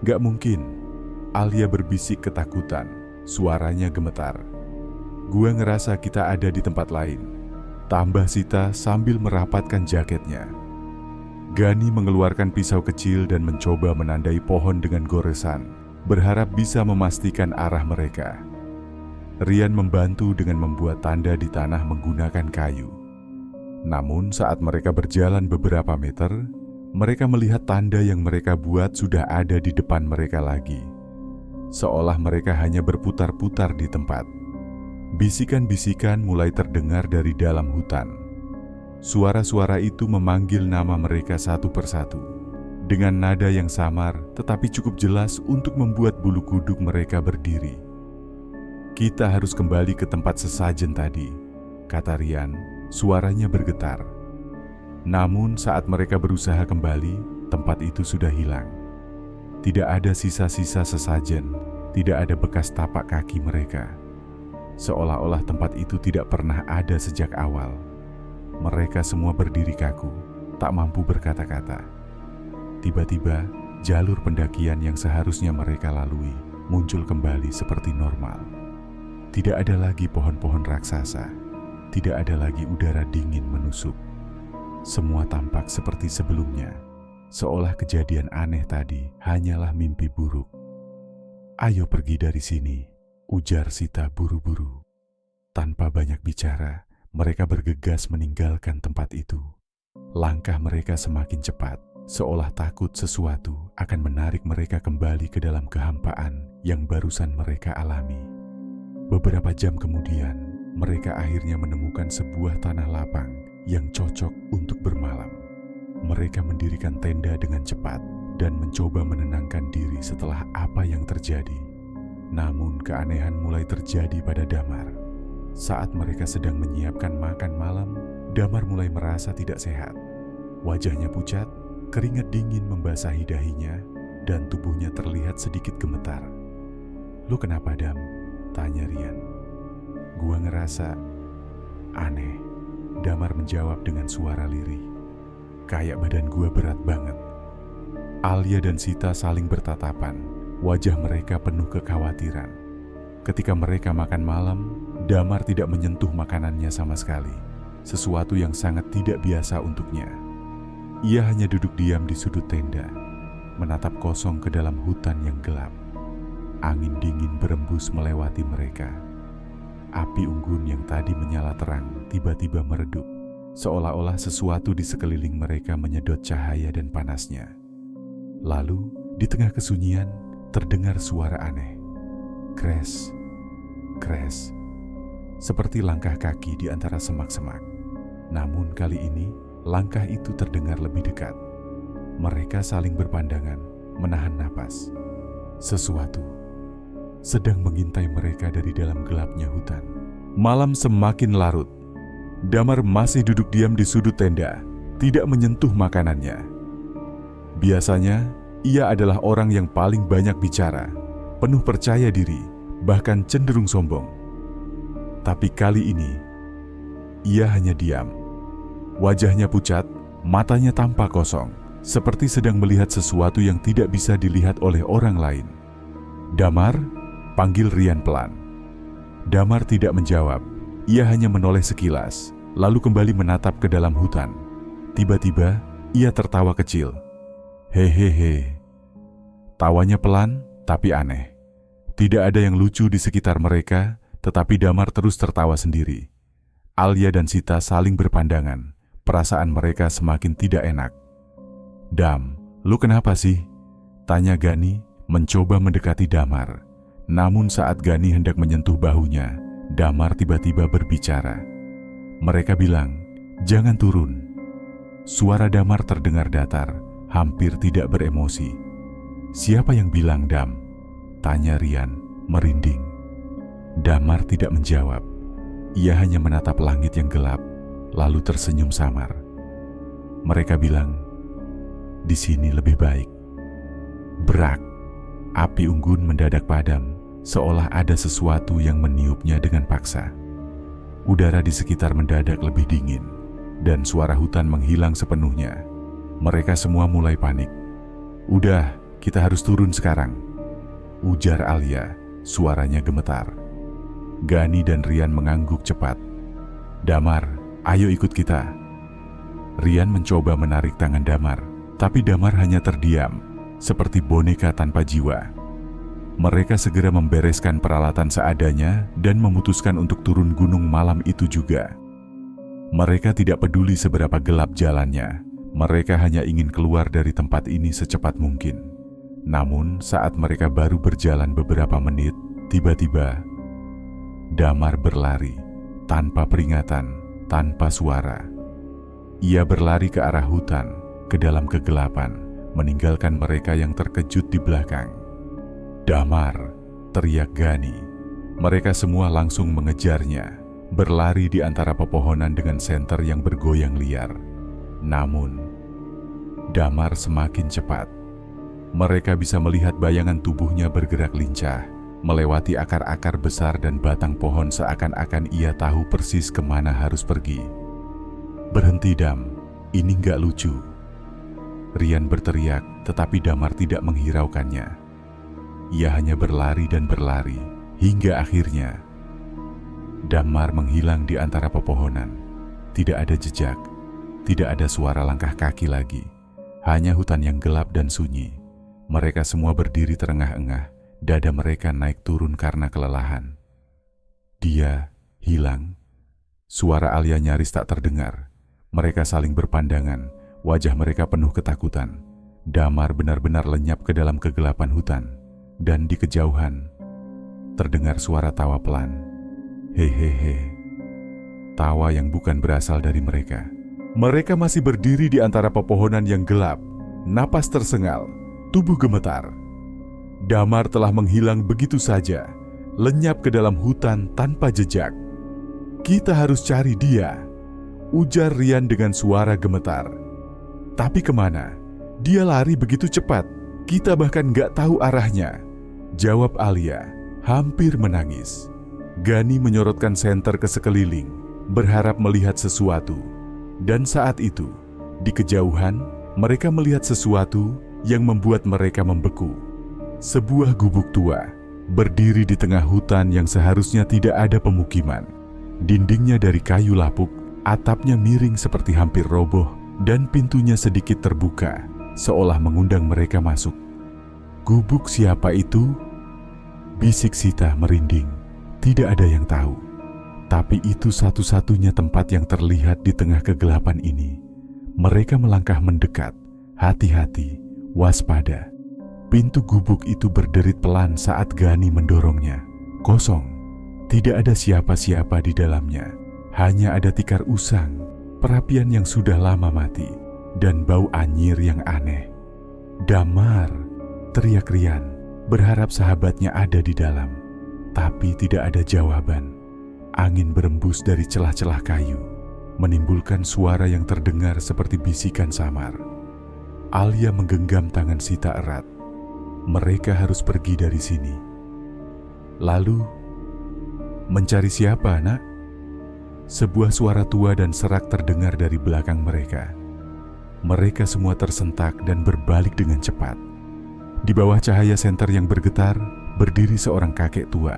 gak mungkin, Alia berbisik ketakutan, suaranya gemetar. Gua ngerasa kita ada di tempat lain, tambah Sita sambil merapatkan jaketnya. Gani mengeluarkan pisau kecil dan mencoba menandai pohon dengan goresan, berharap bisa memastikan arah mereka. Rian membantu dengan membuat tanda di tanah menggunakan kayu. Namun saat mereka berjalan beberapa meter, mereka melihat tanda yang mereka buat sudah ada di depan mereka lagi. Seolah mereka hanya berputar-putar di tempat. Bisikan-bisikan mulai terdengar dari dalam hutan. Suara-suara itu memanggil nama mereka satu persatu, dengan nada yang samar tetapi cukup jelas untuk membuat bulu kuduk mereka berdiri. Kita harus kembali ke tempat sesajen tadi, kata Rian, suaranya bergetar. Namun saat mereka berusaha kembali, tempat itu sudah hilang. Tidak ada sisa-sisa sesajen, tidak ada bekas tapak kaki mereka. Seolah-olah tempat itu tidak pernah ada sejak awal. Mereka semua berdiri kaku, tak mampu berkata-kata. Tiba-tiba, jalur pendakian yang seharusnya mereka lalui muncul kembali seperti normal. Tidak ada lagi pohon-pohon raksasa, tidak ada lagi udara dingin menusuk. Semua tampak seperti sebelumnya, seolah kejadian aneh tadi hanyalah mimpi buruk. Ayo pergi dari sini, ujar Sita buru-buru. Tanpa banyak bicara, mereka bergegas meninggalkan tempat itu. Langkah mereka semakin cepat, seolah takut sesuatu akan menarik mereka kembali ke dalam kehampaan yang barusan mereka alami. Beberapa jam kemudian, mereka akhirnya menemukan sebuah tanah lapang yang cocok untuk bermalam. Mereka mendirikan tenda dengan cepat dan mencoba menenangkan diri setelah apa yang terjadi. Namun keanehan mulai terjadi pada Damar. Saat mereka sedang menyiapkan makan malam, Damar mulai merasa tidak sehat. Wajahnya pucat, keringat dingin membasahi dahinya, dan tubuhnya terlihat sedikit gemetar. "Lu kenapa, Dam?" tanya Rian. "Gua ngerasa aneh," Damar menjawab dengan suara lirih. "Kayak badan gua berat banget." Alia dan Sita saling bertatapan. Wajah mereka penuh kekhawatiran. Ketika mereka makan malam, Damar tidak menyentuh makanannya sama sekali, sesuatu yang sangat tidak biasa untuknya. Ia hanya duduk diam di sudut tenda, menatap kosong ke dalam hutan yang gelap. Angin dingin berembus melewati mereka. Api unggun yang tadi menyala terang tiba-tiba meredup, seolah-olah sesuatu di sekeliling mereka menyedot cahaya dan panasnya. Lalu, di tengah kesunyian, terdengar suara aneh. Kres, kres, seperti langkah kaki di antara semak-semak. Namun kali ini, langkah itu terdengar lebih dekat. Mereka saling berpandangan, menahan napas. Sesuatu sedang mengintai mereka dari dalam gelapnya hutan. Malam semakin larut. Damar masih duduk diam di sudut tenda, tidak menyentuh makanannya. Biasanya, ia adalah orang yang paling banyak bicara, penuh percaya diri, bahkan cenderung sombong. Tapi kali ini, ia hanya diam. Wajahnya pucat, matanya tampak kosong, seperti sedang melihat sesuatu yang tidak bisa dilihat oleh orang lain. "Damar?" panggil Rian pelan. Damar tidak menjawab, ia hanya menoleh sekilas, lalu kembali menatap ke dalam hutan. Tiba-tiba, ia tertawa kecil. Hehehe. Tawanya pelan, tapi aneh. Tidak ada yang lucu di sekitar mereka, tetapi Damar terus tertawa sendiri. Alia dan Sita saling berpandangan. Perasaan mereka semakin tidak enak. "Dam, lu kenapa sih?" tanya Gani, mencoba mendekati Damar. Namun saat Gani hendak menyentuh bahunya, Damar tiba-tiba berbicara. Mereka bilang, "Jangan turun." Suara Damar terdengar datar, hampir tidak beremosi. "Siapa yang bilang, Dam?" tanya Rian, merinding. Damar tidak menjawab. Ia hanya menatap langit yang gelap, lalu tersenyum samar. Mereka bilang, "Di sini lebih baik." Brak, api unggun mendadak padam, seolah ada sesuatu yang meniupnya dengan paksa. Udara di sekitar mendadak lebih dingin, dan suara hutan menghilang sepenuhnya. Mereka semua mulai panik. "Udah, kita harus turun sekarang," ujar Alia, suaranya gemetar. Gani dan Rian mengangguk cepat. "Damar, ayo ikut kita." Rian mencoba menarik tangan Damar, tapi Damar hanya terdiam, seperti boneka tanpa jiwa. Mereka segera membereskan peralatan seadanya dan memutuskan untuk turun gunung malam itu juga. Mereka tidak peduli seberapa gelap jalannya. Mereka hanya ingin keluar dari tempat ini secepat mungkin. Namun saat mereka baru berjalan beberapa menit, tiba-tiba Damar berlari tanpa peringatan, tanpa suara. Ia berlari ke arah hutan, ke dalam kegelapan, meninggalkan mereka yang terkejut di belakang. "Damar!" teriak Gani. Mereka semua langsung mengejarnya, berlari di antara pepohonan dengan senter yang bergoyang liar. Namun, Damar semakin cepat. Mereka bisa melihat bayangan tubuhnya bergerak lincah, melewati akar-akar besar dan batang pohon seakan-akan ia tahu persis kemana harus pergi. "Berhenti, Dam, ini nggak lucu." Rian berteriak, tetapi Damar tidak menghiraukannya. Ia hanya berlari dan berlari, hingga akhirnya Damar menghilang di antara pepohonan. Tidak ada jejak, tidak ada suara langkah kaki lagi. Hanya hutan yang gelap dan sunyi. Mereka semua berdiri terengah-engah, dada mereka naik turun karena kelelahan. Dia hilang. Suara Alia nyaris tak terdengar. Mereka saling berpandangan, wajah mereka penuh ketakutan. Damar benar-benar lenyap ke dalam kegelapan hutan, dan di kejauhan terdengar suara tawa pelan. Hehehe. Tawa yang bukan berasal dari mereka. Mereka masih berdiri di antara pepohonan yang gelap, napas tersengal, tubuh gemetar. Damar telah menghilang begitu saja, lenyap ke dalam hutan tanpa jejak. "Kita harus cari dia," ujar Rian dengan suara gemetar. "Tapi kemana? Dia lari begitu cepat, kita bahkan nggak tahu arahnya," jawab Alia, hampir menangis. Gani menyorotkan senter ke sekeliling, berharap melihat sesuatu. Dan saat itu, di kejauhan, mereka melihat sesuatu yang membuat mereka membeku. Sebuah gubuk tua, berdiri di tengah hutan yang seharusnya tidak ada pemukiman. Dindingnya dari kayu lapuk, atapnya miring seperti hampir roboh, dan pintunya sedikit terbuka, seolah mengundang mereka masuk. "Gubuk siapa itu?" bisik Sita merinding. Tidak ada yang tahu. Tapi itu satu-satunya tempat yang terlihat di tengah kegelapan ini. Mereka melangkah mendekat, hati-hati, waspada. Pintu gubuk itu berderit pelan saat Gani mendorongnya. Kosong. Tidak ada siapa-siapa di dalamnya. Hanya ada tikar usang, perapian yang sudah lama mati, dan bau anyir yang aneh. "Damar!" teriak Rian, berharap sahabatnya ada di dalam. Tapi tidak ada jawaban. Angin berembus dari celah-celah kayu, menimbulkan suara yang terdengar seperti bisikan samar. Alia menggenggam tangan Sita erat. Mereka harus pergi dari sini. Lalu, "Mencari siapa, Nak?" Sebuah suara tua dan serak terdengar dari belakang mereka. Mereka semua tersentak dan berbalik dengan cepat. Di bawah cahaya senter yang bergetar, berdiri seorang kakek tua.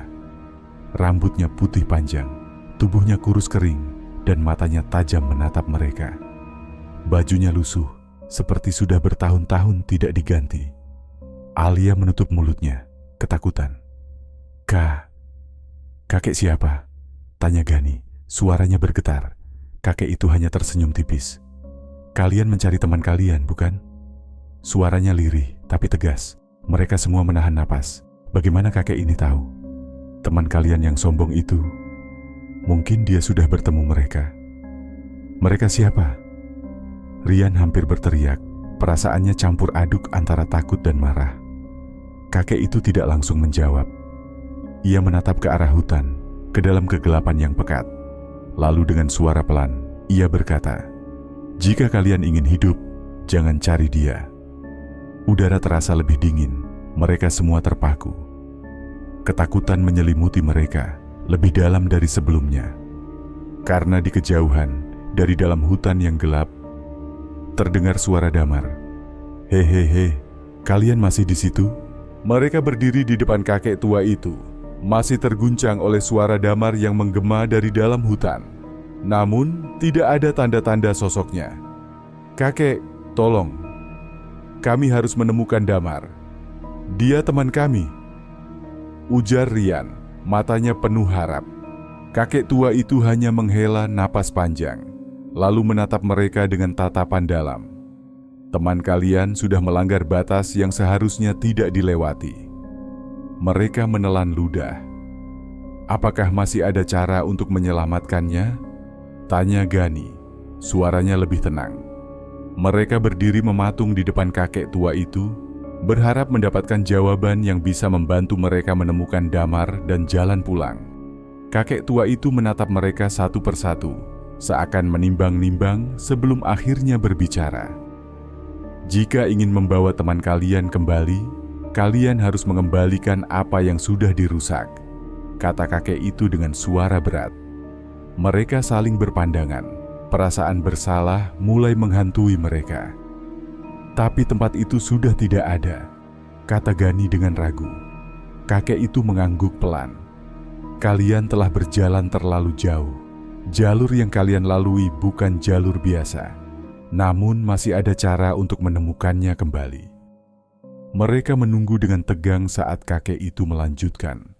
Rambutnya putih panjang, tubuhnya kurus kering, dan matanya tajam menatap mereka. Bajunya lusuh, seperti sudah bertahun-tahun tidak diganti. Alia menutup mulutnya, ketakutan. Kakek siapa?" tanya Gani, suaranya bergetar. Kakek itu hanya tersenyum tipis. "Kalian mencari teman kalian, bukan?" Suaranya lirih, tapi tegas. Mereka semua menahan napas. Bagaimana kakek ini tahu? Teman kalian yang sombong itu, mungkin dia sudah bertemu mereka. Mereka siapa? Rian hampir berteriak. Perasaannya campur aduk antara takut dan marah. Kakek itu tidak langsung menjawab. Ia menatap ke arah hutan, ke dalam kegelapan yang pekat. Lalu dengan suara pelan, ia berkata, "Jika kalian ingin hidup, jangan cari dia." Udara terasa lebih dingin, mereka semua terpaku. Ketakutan menyelimuti mereka, lebih dalam dari sebelumnya. Karena di kejauhan, dari dalam hutan yang gelap, terdengar suara damar. "Hehehe, kalian masih di situ?" Mereka berdiri di depan kakek tua itu, masih terguncang oleh suara damar yang menggema dari dalam hutan. Namun, tidak ada tanda-tanda sosoknya. "Kakek, tolong. Kami harus menemukan Damar. Dia teman kami," ujar Rian, matanya penuh harap. Kakek tua itu hanya menghela napas panjang, lalu menatap mereka dengan tatapan dalam. "Teman kalian sudah melanggar batas yang seharusnya tidak dilewati." Mereka menelan ludah. "Apakah masih ada cara untuk menyelamatkannya?" tanya Gani. Suaranya lebih tenang. Mereka berdiri mematung di depan kakek tua itu, berharap mendapatkan jawaban yang bisa membantu mereka menemukan Damar dan jalan pulang. Kakek tua itu menatap mereka satu persatu, seakan menimbang-nimbang sebelum akhirnya berbicara. "Jika ingin membawa teman kalian kembali, kalian harus mengembalikan apa yang sudah dirusak," kata kakek itu dengan suara berat. Mereka saling berpandangan, perasaan bersalah mulai menghantui mereka. "Tapi tempat itu sudah tidak ada," kata Gani dengan ragu. Kakek itu mengangguk pelan. "Kalian telah berjalan terlalu jauh. Jalur yang kalian lalui bukan jalur biasa. Namun masih ada cara untuk menemukannya kembali." Mereka menunggu dengan tegang saat kakek itu melanjutkan.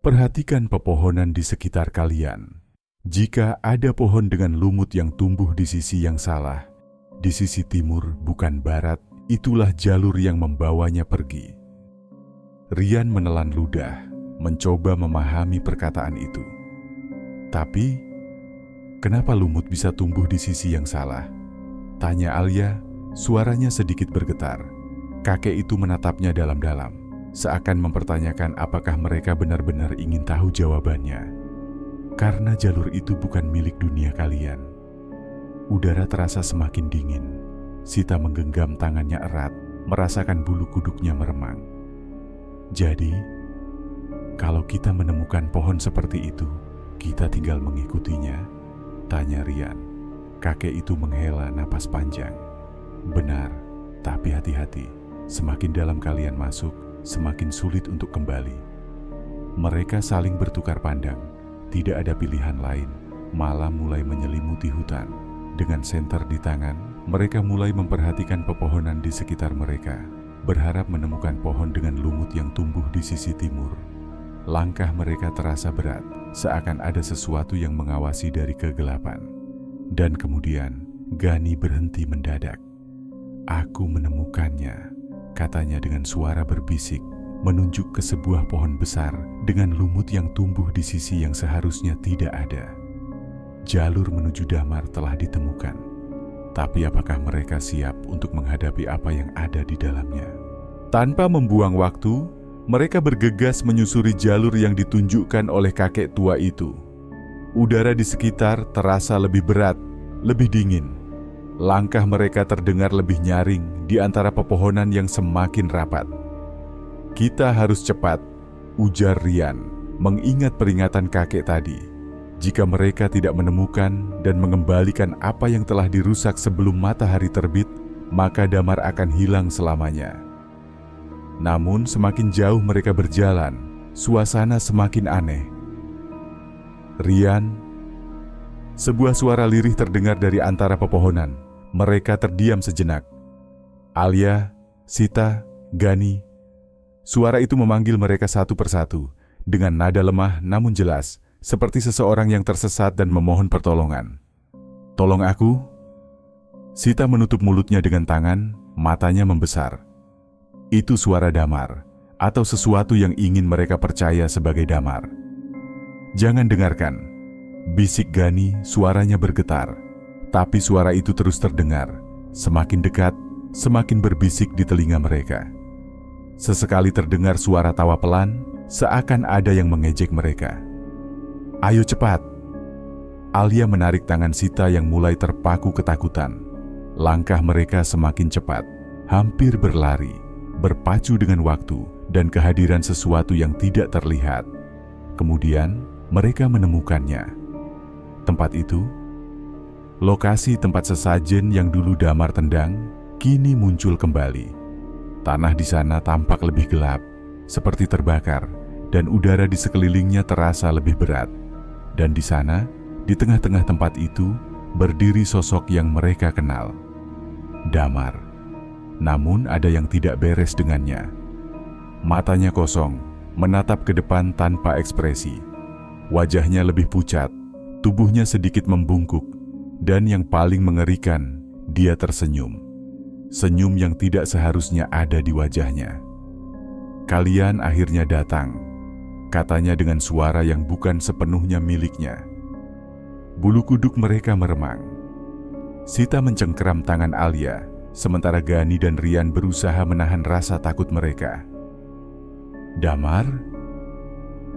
"Perhatikan pepohonan di sekitar kalian. Jika ada pohon dengan lumut yang tumbuh di sisi yang salah, di sisi timur bukan barat, itulah jalur yang membawanya pergi." Rian menelan ludah, mencoba memahami perkataan itu. "Tapi, kenapa lumut bisa tumbuh di sisi yang salah?" tanya Alia, suaranya sedikit bergetar. Kakek itu menatapnya dalam-dalam, seakan mempertanyakan apakah mereka benar-benar ingin tahu jawabannya. "Karena jalur itu bukan milik dunia kalian." Udara terasa semakin dingin. Sita menggenggam tangannya erat, merasakan bulu kuduknya meremang. "Jadi, kalau kita menemukan pohon seperti itu, kita tinggal mengikutinya?" tanya Rian. Kakek itu menghela napas panjang. "Benar, tapi hati-hati. Semakin dalam kalian masuk, semakin sulit untuk kembali." Mereka saling bertukar pandang. Tidak ada pilihan lain, malam mulai menyelimuti hutan. Dengan senter di tangan, mereka mulai memperhatikan pepohonan di sekitar mereka, berharap menemukan pohon dengan lumut yang tumbuh di sisi timur. Langkah mereka terasa berat, seakan ada sesuatu yang mengawasi dari kegelapan. Dan kemudian, Gani berhenti mendadak. "Aku menemukannya," katanya dengan suara berbisik, menunjuk ke sebuah pohon besar dengan lumut yang tumbuh di sisi yang seharusnya tidak ada. Jalur menuju Damar telah ditemukan. Tapi apakah mereka siap untuk menghadapi apa yang ada di dalamnya? Tanpa membuang waktu, mereka bergegas menyusuri jalur yang ditunjukkan oleh kakek tua itu. Udara di sekitar terasa lebih berat, lebih dingin. Langkah mereka terdengar lebih nyaring di antara pepohonan yang semakin rapat. "Kita harus cepat," ujar Rian, mengingat peringatan kakek tadi. Jika mereka tidak menemukan dan mengembalikan apa yang telah dirusak sebelum matahari terbit, maka Damar akan hilang selamanya. Namun semakin jauh mereka berjalan, suasana semakin aneh. "Rian," sebuah suara lirih terdengar dari antara pepohonan. Mereka terdiam sejenak. Alia, Sita, Gani. Suara itu memanggil mereka satu persatu, dengan nada lemah namun jelas, seperti seseorang yang tersesat dan memohon pertolongan. "Tolong aku." Sita menutup mulutnya dengan tangan, matanya membesar. Itu suara Damar, atau sesuatu yang ingin mereka percaya sebagai Damar. "Jangan dengarkan," bisik Gani, suaranya bergetar. Tapi suara itu terus terdengar, semakin dekat, semakin berbisik di telinga mereka. Sesekali terdengar suara tawa pelan, seakan ada yang mengejek mereka. "Ayo cepat!" Alia menarik tangan Sita yang mulai terpaku ketakutan. Langkah mereka semakin cepat, hampir berlari, berpacu dengan waktu dan kehadiran sesuatu yang tidak terlihat. Kemudian, mereka menemukannya. Tempat itu, lokasi tempat sesajen yang dulu Damar tendang, kini muncul kembali. Tanah di sana tampak lebih gelap, seperti terbakar, dan udara di sekelilingnya terasa lebih berat. Dan di sana, di tengah-tengah tempat itu, berdiri sosok yang mereka kenal. Damar. Namun ada yang tidak beres dengannya. Matanya kosong, menatap ke depan tanpa ekspresi. Wajahnya lebih pucat, tubuhnya sedikit membungkuk, dan yang paling mengerikan, dia tersenyum. Senyum yang tidak seharusnya ada di wajahnya. "Kalian akhirnya datang," katanya dengan suara yang bukan sepenuhnya miliknya. Bulu kuduk mereka meremang. Sita mencengkeram tangan Alia, sementara Gani dan Rian berusaha menahan rasa takut mereka. "Damar?"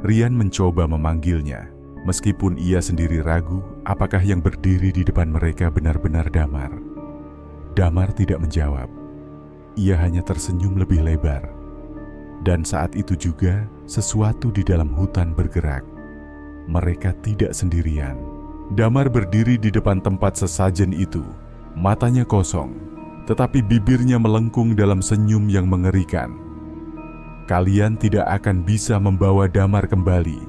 Rian mencoba memanggilnya, meskipun ia sendiri ragu apakah yang berdiri di depan mereka benar-benar Damar. Damar tidak menjawab. Ia hanya tersenyum lebih lebar. Dan saat itu juga sesuatu di dalam hutan bergerak. Mereka tidak sendirian. Damar berdiri di depan tempat sesajen itu, matanya kosong, tetapi bibirnya melengkung dalam senyum yang mengerikan. "Kalian tidak akan bisa membawa Damar kembali,"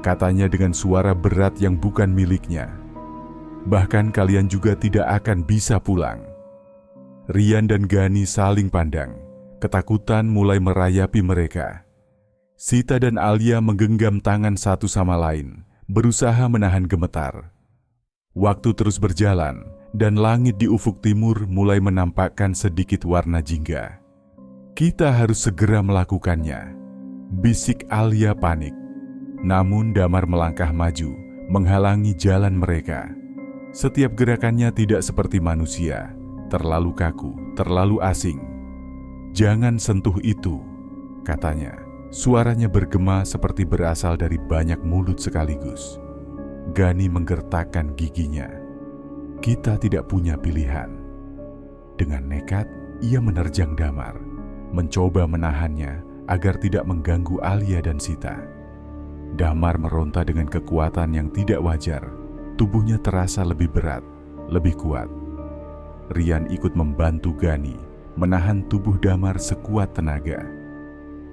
katanya dengan suara berat yang bukan miliknya. "Bahkan kalian juga tidak akan bisa pulang." Rian dan Gani saling pandang. Ketakutan mulai merayapi mereka. Sita dan Alia menggenggam tangan satu sama lain, berusaha menahan gemetar. Waktu terus berjalan, dan langit di ufuk timur mulai menampakkan sedikit warna jingga. "Kita harus segera melakukannya," bisik Alia panik. Namun Damar melangkah maju, menghalangi jalan mereka. Setiap gerakannya tidak seperti manusia, terlalu kaku, terlalu asing. "Jangan sentuh itu," katanya. Suaranya bergema seperti berasal dari banyak mulut sekaligus. Gani menggertakkan giginya. Kita tidak punya pilihan. Dengan nekat, ia menerjang Damar, mencoba menahannya agar tidak mengganggu Alia dan Sita. Damar meronta dengan kekuatan yang tidak wajar. Tubuhnya terasa lebih berat, lebih kuat. Rian ikut membantu Gani menahan tubuh Damar sekuat tenaga.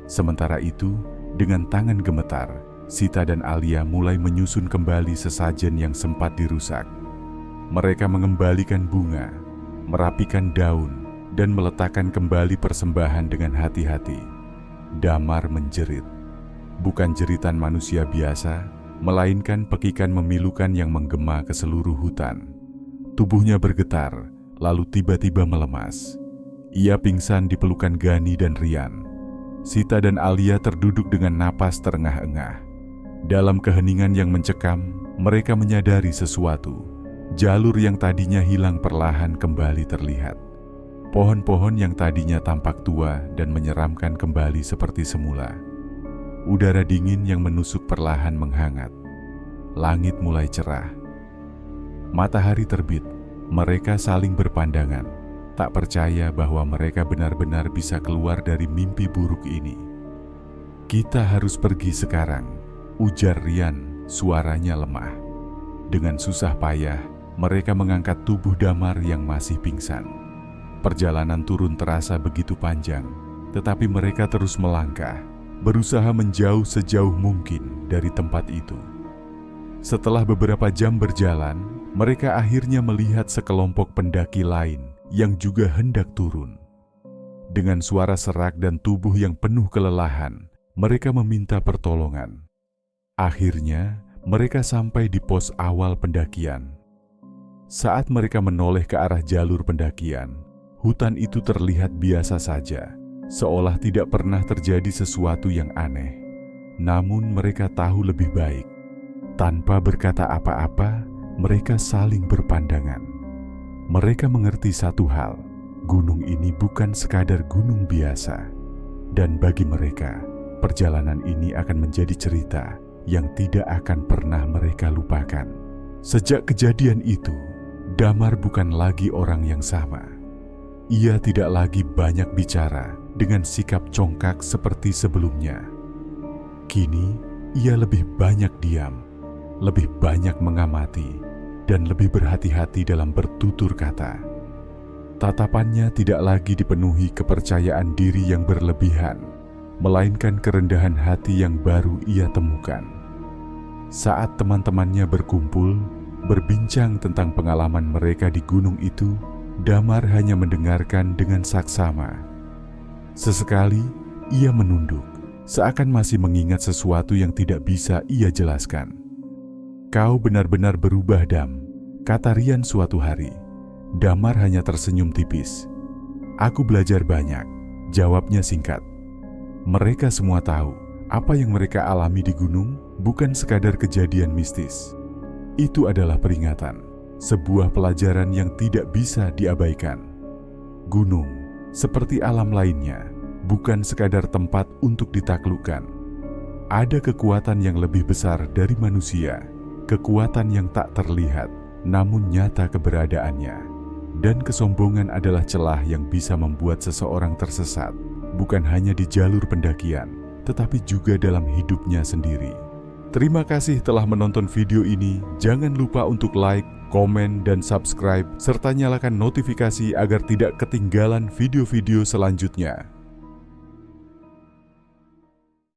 Sementara itu, dengan tangan gemetar, Sita dan Alia mulai menyusun kembali sesajen yang sempat dirusak. Mereka mengembalikan bunga, merapikan daun, dan meletakkan kembali persembahan dengan hati-hati. Damar menjerit. Bukan jeritan manusia biasa, melainkan pekikan memilukan yang menggema ke seluruh hutan. Tubuhnya bergetar, lalu tiba-tiba melemas. Ia pingsan di pelukan Gani dan Rian. Sita dan Alia terduduk dengan napas terengah-engah. Dalam keheningan yang mencekam, mereka menyadari sesuatu. Jalur yang tadinya hilang perlahan kembali terlihat. Pohon-pohon yang tadinya tampak tua dan menyeramkan kembali seperti semula. Udara dingin yang menusuk perlahan menghangat. Langit mulai cerah. Matahari terbit. Mereka saling berpandangan, tak percaya bahwa mereka benar-benar bisa keluar dari mimpi buruk ini. "Kita harus pergi sekarang," ujar Rian, suaranya lemah. Dengan susah payah, mereka mengangkat tubuh Damar yang masih pingsan. Perjalanan turun terasa begitu panjang, tetapi mereka terus melangkah, berusaha menjauh sejauh mungkin dari tempat itu. Setelah beberapa jam berjalan, mereka akhirnya melihat sekelompok pendaki lain yang juga hendak turun. Dengan suara serak dan tubuh yang penuh kelelahan, mereka meminta pertolongan. Akhirnya, mereka sampai di pos awal pendakian. Saat mereka menoleh ke arah jalur pendakian, hutan itu terlihat biasa saja. seolah tidak pernah terjadi sesuatu yang aneh. Namun mereka tahu lebih baik. Tanpa berkata apa-apa, mereka saling berpandangan. Mereka mengerti satu hal, gunung ini bukan sekadar gunung biasa. Dan bagi mereka, perjalanan ini akan menjadi cerita yang tidak akan pernah mereka lupakan. Sejak kejadian itu, Damar bukan lagi orang yang sama. Ia tidak lagi banyak bicara dengan sikap congkak seperti sebelumnya. Kini, ia lebih banyak diam, lebih banyak mengamati, dan lebih berhati-hati dalam bertutur kata. Tatapannya tidak lagi dipenuhi kepercayaan diri yang berlebihan, melainkan kerendahan hati yang baru ia temukan. Saat teman-temannya berkumpul, berbincang tentang pengalaman mereka di gunung itu, Damar hanya mendengarkan dengan saksama. Sesekali, ia menunduk, seakan masih mengingat sesuatu yang tidak bisa ia jelaskan. "Kau benar-benar berubah, Dam," kata Rian suatu hari. Damar hanya tersenyum tipis. "Aku belajar banyak," jawabnya singkat. Mereka semua tahu, apa yang mereka alami di gunung bukan sekadar kejadian mistis. Itu adalah peringatan, sebuah pelajaran yang tidak bisa diabaikan. Gunung, seperti alam lainnya, bukan sekadar tempat untuk ditaklukkan. Ada kekuatan yang lebih besar dari manusia, kekuatan yang tak terlihat, namun nyata keberadaannya. Dan kesombongan adalah celah yang bisa membuat seseorang tersesat, bukan hanya di jalur pendakian, tetapi juga dalam hidupnya sendiri. Terima kasih telah menonton video ini. Jangan lupa untuk like, komen, dan subscribe, serta nyalakan notifikasi agar tidak ketinggalan video-video selanjutnya.